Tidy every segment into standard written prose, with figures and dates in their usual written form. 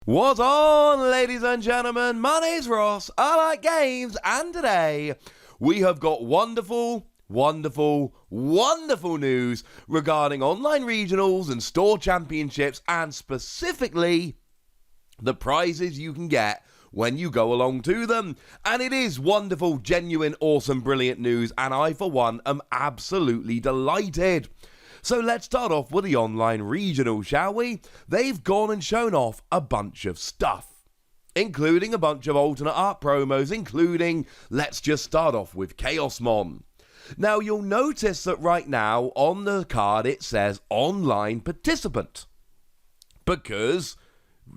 What's on, ladies and gentlemen? My name's Ross, I like games, and today we have got wonderful news regarding online regionals and store championships, and specifically the prizes you can get when you go along to them. And it is wonderful, genuine, awesome, brilliant news, and I, for one, am absolutely delighted. So let's start off with the online regional, shall we? They've gone and shown off a bunch of stuff, including a bunch of alternate art promos, including, let's just start off with Chaosmon. Now, you'll notice that right now on the card it says online participant, because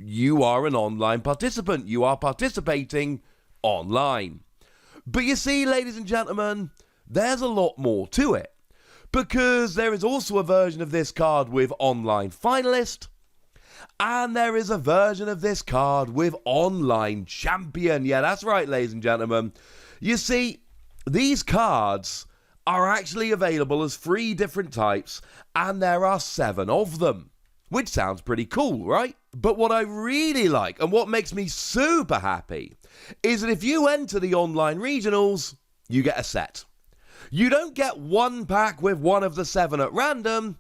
you are an online participant. You are participating online. But you see, ladies and gentlemen, there's a lot more to it, because there is also a version of this card with online finalist, and there is a version of this card with online champion. Yeah, that's right, ladies and gentlemen. You see, these cards are actually available as 3 different types, and there are 7 of them, which sounds pretty cool, right? But what I really like, and what makes me super happy, is that if you enter the online regionals, you get a set. You don't get one pack with one of the 7 at random,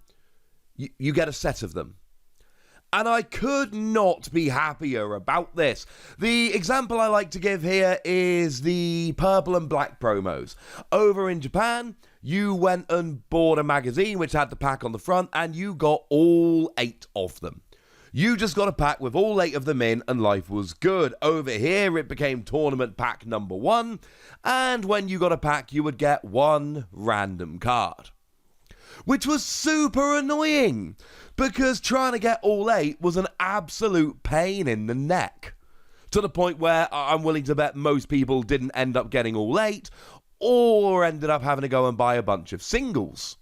you get a set of them. And I could not be happier about this. The example I like to give here is the purple and black promos. Over in Japan, you went and bought a magazine which had the pack on the front, and you got all 8 of them. You just got a pack with all 8 of them in, and life was good. Over here, it became tournament pack number 1, and when you got a pack, you would get 1 random card, which was super annoying, because trying to get all 8 was an absolute pain in the neck, to the point where I'm willing to bet most people didn't end up getting all 8, or ended up having to go and buy a bunch of singles.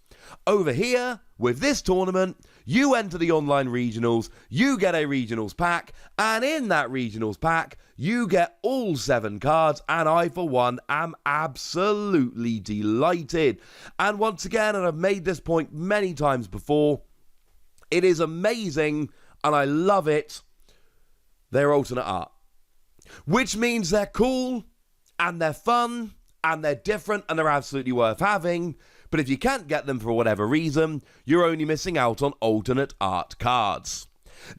Over here, with this tournament, you enter the online regionals, you get a regionals pack, and in that regionals pack, you get all 7 cards, and I, for one, am absolutely delighted. And once again, and I've made this point many times before, it is amazing, and I love it, they're alternate art. Which means they're cool, and they're fun, and they're different, and they're absolutely worth having. But if you can't get them for whatever reason, you're only missing out on alternate art cards.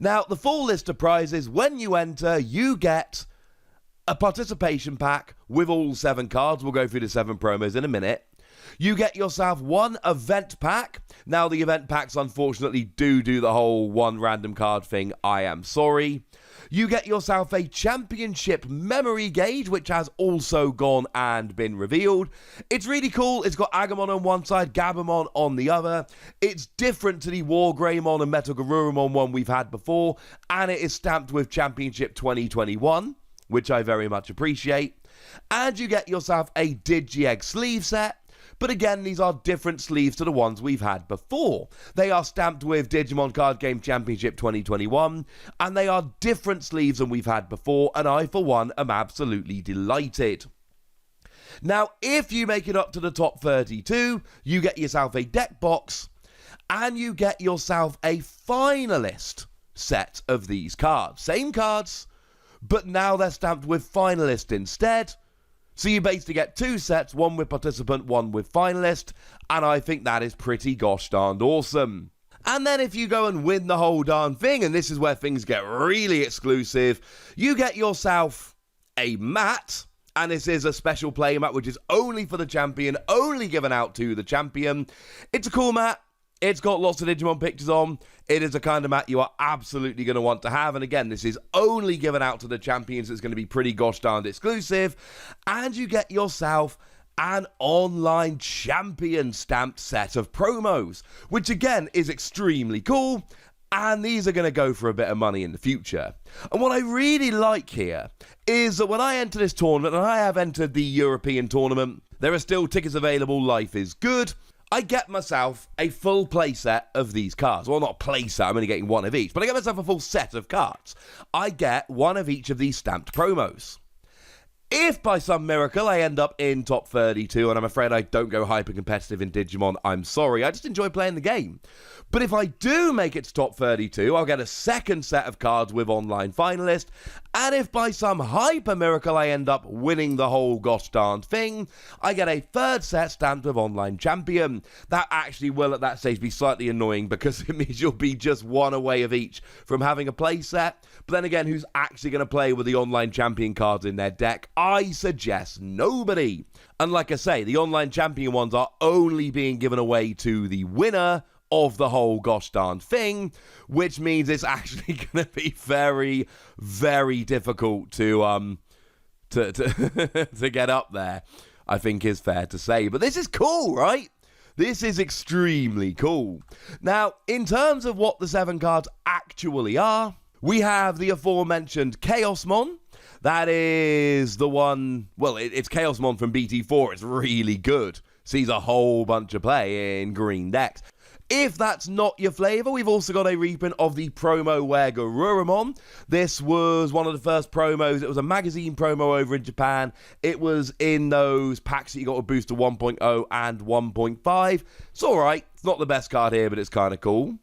Now, the full list of prizes, when you enter, you get a participation pack with all 7 cards. We'll go through the 7 promos in a minute. You get yourself 1 event pack. Now, the event packs, unfortunately, do the whole 1 random card thing. I am sorry. You get yourself a championship memory gauge, which has also gone and been revealed. It's really cool. It's got Agumon on one side, Gabumon on the other. It's different to the Wargreymon and Metal Garurumon one we've had before, and it is stamped with Championship 2021, which I very much appreciate. And you get yourself a Digi-Egg sleeve set. But again, these are different sleeves to the ones we've had before. They are stamped with Digimon Card Game Championship 2021, and they are different sleeves than we've had before, and I, for one, am absolutely delighted. Now, if you make it up to the top 32, you get yourself a deck box, and you get yourself a finalist set of these cards. Same cards, but now they're stamped with finalist instead. So you basically get 2 sets, 1 with participant, 1 with finalist, and I think that is pretty gosh darned awesome. And then if you go and win the whole darn thing, and this is where things get really exclusive, you get yourself a mat, and this is a special play mat which is only for the champion, only given out to the champion. It's a cool mat. It's got lots of Digimon pictures on. It is a kind of mat you are absolutely going to want to have. And again, this is only given out to the champions. It's going to be pretty gosh darned exclusive. And you get yourself an online champion stamped set of promos, which again is extremely cool. And these are going to go for a bit of money in the future. And what I really like here is that when I enter this tournament, and I have entered the European tournament, there are still tickets available. Life is good. I get myself a full playset of these cards. Well, not playset, I'm only getting 1 of each, but I get myself a full set of cards. I get 1 of each of these stamped promos. If by some miracle I end up in top 32, and I'm afraid I don't go hyper competitive in Digimon, I'm sorry, I just enjoy playing the game. But if I do make it to top 32, I'll get a second set of cards with online finalist, and if by some hyper miracle I end up winning the whole gosh darn thing, I get a third set stamped with online champion. That actually will at that stage be slightly annoying because it means you'll be just one away of each from having a play set. But then again, who's actually going to play with the online champion cards in their deck? I suggest nobody. And like I say, the online champion ones are only being given away to the winner of the whole gosh darn thing, which means it's actually going to be very, very difficult to to get up there, I think is fair to say. But this is cool, right? This is extremely cool. Now, in terms of what the 7 cards actually are, we have the aforementioned Chaosmon. That is the one, well, it's Chaosmon from BT4. It's really good. Sees a whole bunch of play in green decks. If that's not your flavour, we've also got a reprint of the promo Garurumon. This was one of the first promos. It was a magazine promo over in Japan. It was in those packs that you got with Booster 1.0 and 1.5. It's alright. It's not the best card here, but it's kind of cool.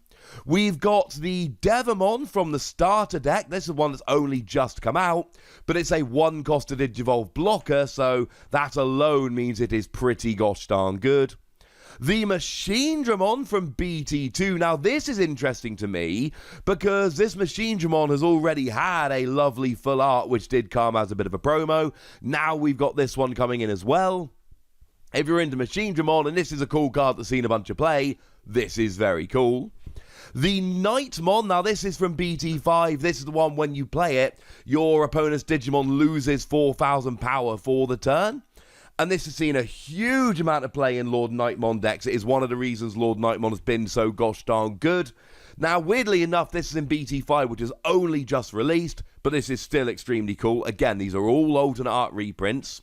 We've got the Devamon from the starter deck. This is one that's only just come out, but it's a 1-cost Digivolve blocker, so that alone means it is pretty gosh darn good. The Machinedramon from BT2. Now, this is interesting to me because this Machinedramon has already had a lovely full art, which did come as a bit of a promo. Now we've got this one coming in as well. If you're into Machinedramon and this is a cool card that's seen a bunch of play, this is very cool. The Nightmon, now this is from BT5. This is the one when you play it, your opponent's Digimon loses 4,000 power for the turn. And this has seen a huge amount of play in Lord Nightmon decks. It is one of the reasons Lord Nightmon has been so gosh darn good. Now, weirdly enough, this is in BT5, which is only just released, but this is still extremely cool. Again, these are all alternate art reprints.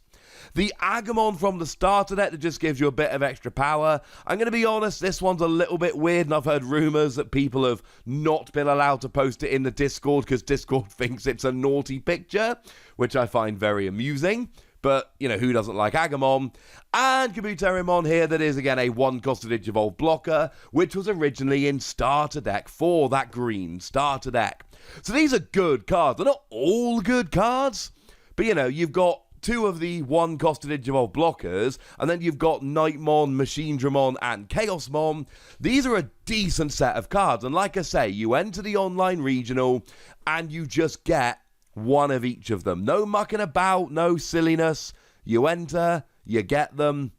The Agumon from the starter deck that just gives you a bit of extra power. I'm going to be honest, this one's a little bit weird, and I've heard rumours that people have not been allowed to post it in the Discord because Discord thinks it's a naughty picture, which I find very amusing. But, you know, who doesn't like Agumon? And Kabuterimon here that is, again, a 1-cost Digivolve blocker, which was originally in starter deck for that green starter deck. So these are good cards. They're not all good cards, but, you know, you've got 2 of the 1-cost Digivolve blockers, and then you've got Nightmon, Machinedramon, and Chaosmon. These are a decent set of cards, and like I say, you enter the online regional, and you just get one of each of them. No mucking about, no silliness. You enter, you get them.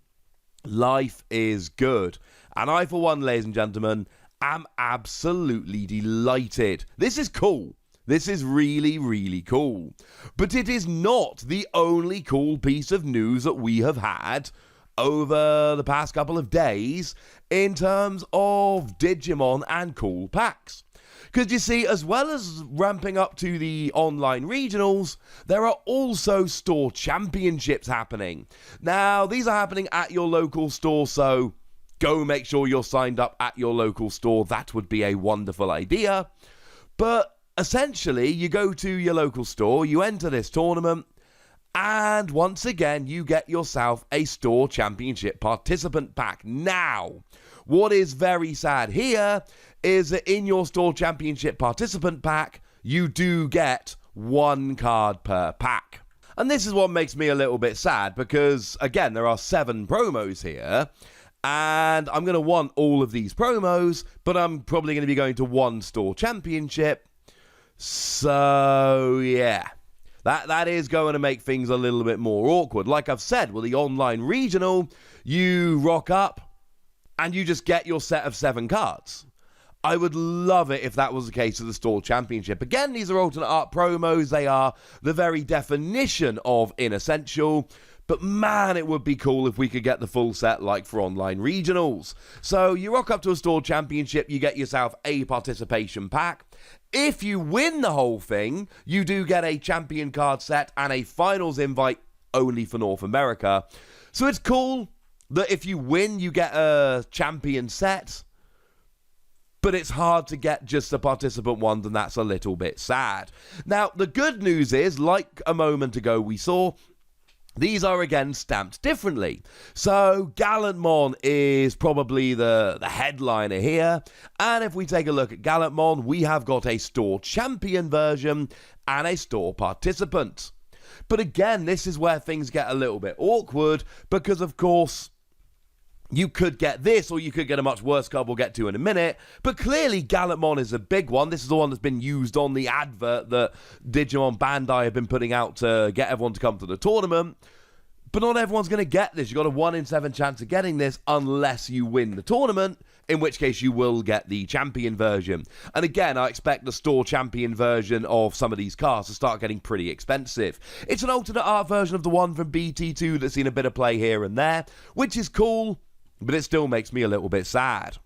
Life is good. And I, for one, ladies and gentlemen, am absolutely delighted. This is cool. This is really, really cool. But it is not the only cool piece of news that we have had over the past couple of days in terms of Digimon and cool packs. Because you see, as well as ramping up to the online regionals, there are also store championships happening. Now, these are happening at your local store, so go make sure you're signed up at your local store. That would be a wonderful idea. But essentially, you go to your local store, you enter this tournament, and once again, you get yourself a store championship participant pack. Now, what is very sad here is that in your store championship participant pack, you do get 1 card per pack. And this is what makes me a little bit sad because, again, there are 7 promos here, and I'm going to want all of these promos, but I'm probably going to be going to 1 store championship. So, yeah. That is going to make things a little bit more awkward. Like I've said, with the online regional, you rock up and you just get your set of 7 cards. I would love it if that was the case of the store championship. Again, these are alternate art promos. They are the very definition of inessential. But man, it would be cool if we could get the full set like for online regionals. So you rock up to a store championship, you get yourself a participation pack. If you win the whole thing, you do get a champion card set and a finals invite only for North America. So it's cool that if you win, you get a champion set. But it's hard to get just the participant ones, and that's a little bit sad. Now, the good news is, like a moment ago we saw, These are again stamped differently. So Gallantmon is probably the headliner here. And if we take a look at Gallantmon, we have got a store champion version and a store participant. But again, this is where things get a little bit awkward because, of course, you could get this or you could get a much worse card we'll get to in a minute. But clearly, Gallantmon is a big one. This is the one that's been used on the advert that Digimon Bandai have been putting out to get everyone to come to the tournament. But not everyone's going to get this. You've got a 1 in 7 chance of getting this unless you win the tournament, in which case you will get the champion version. And again, I expect the store champion version of some of these cards to start getting pretty expensive. It's an alternate art version of the one from BT2 that's seen a bit of play here and there, which is cool, but it still makes me a little bit sad.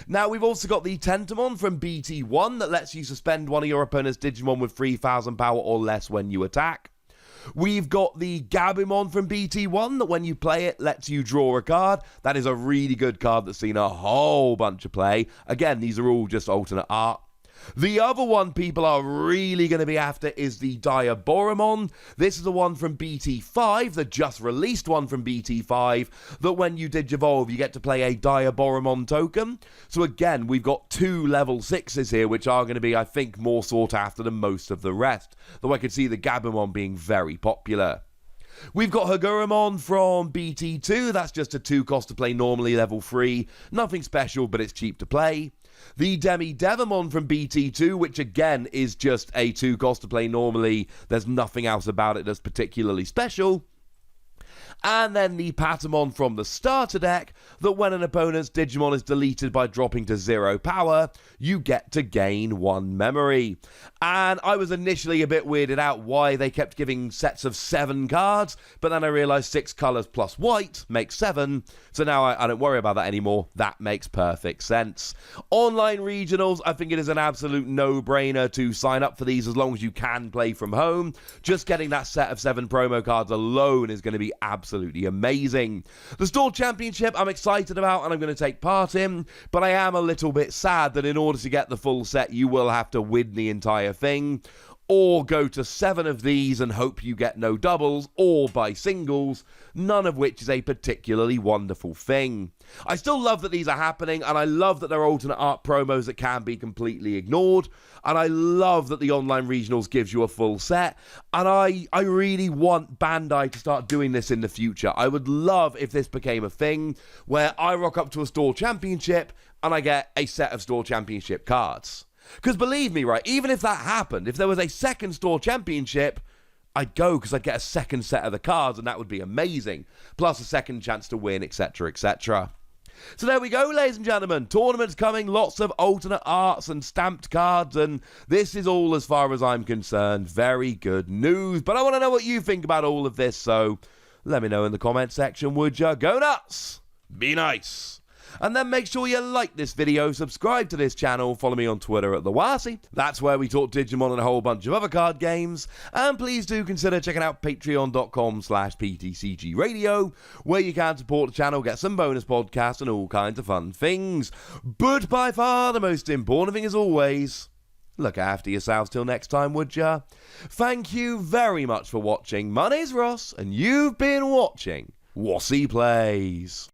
Now, we've also got the Tentamon from BT1 that lets you suspend one of your opponent's Digimon with 3,000 power or less when you attack. We've got the Gabumon from BT1 that when you play it lets you draw a card. That is a really good card that's seen a whole bunch of play. Again, these are all just alternate art. The other one people are really going to be after is the Diaboromon. This is the one from BT5, the just released one from BT5, that when you Digivolve, you get to play a Diaboromon token. So again, we've got 2 level 6s here, which are going to be, I think, more sought after than most of the rest. Though I could see the Gabumon being very popular. We've got Hagurumon from BT2. That's just a 2 cost to play normally, level 3. Nothing special, but it's cheap to play. The Demi-Devimon from BT2, which again is just a 2 cost to play normally. There's nothing else about it that's particularly special. And then the Patamon from the starter deck, that when an opponent's Digimon is deleted by dropping to 0 power, you get to gain 1 memory. And I was initially a bit weirded out why they kept giving sets of 7 cards, but then I realised 6 colours plus white makes 7, so now I don't worry about that anymore. That makes perfect sense. Online regionals, I think it is an absolute no-brainer to sign up for these as long as you can play from home. Just getting that set of 7 promo cards alone is going to be absolutely amazing. The Store Championship I'm excited about and I'm going to take part in, but I am a little bit sad that in order to get the full set you will have to win the entire thing, or go to 7 of these and hope you get no doubles, or buy singles, none of which is a particularly wonderful thing. I still love that these are happening, and I love that there are alternate art promos that can be completely ignored, and I love that the online regionals gives you a full set, and I really want Bandai to start doing this in the future. I would love if this became a thing, where I rock up to a Store Championship, and I get a set of Store Championship cards. Because believe me, right, even if that happened, if there was a second Store Championship, I'd go because I'd get a second set of the cards and that would be amazing. Plus a second chance to win, etc, etc. So there we go, ladies and gentlemen. Tournaments coming, lots of alternate arts and stamped cards, and this is all, as far as I'm concerned, very good news. But I want to know what you think about all of this, so let me know in the comment section, would ya? Go nuts! Be nice! And then make sure you like this video, subscribe to this channel, follow me on Twitter at TheWasi. That's where we talk Digimon and a whole bunch of other card games. And please do consider checking out patreon.com/PTCGradio, where you can support the channel, get some bonus podcasts and all kinds of fun things. But by far the most important thing, as always, look after yourselves till next time, would ya? Thank you very much for watching. My name's Ross, and you've been watching Wasi Plays.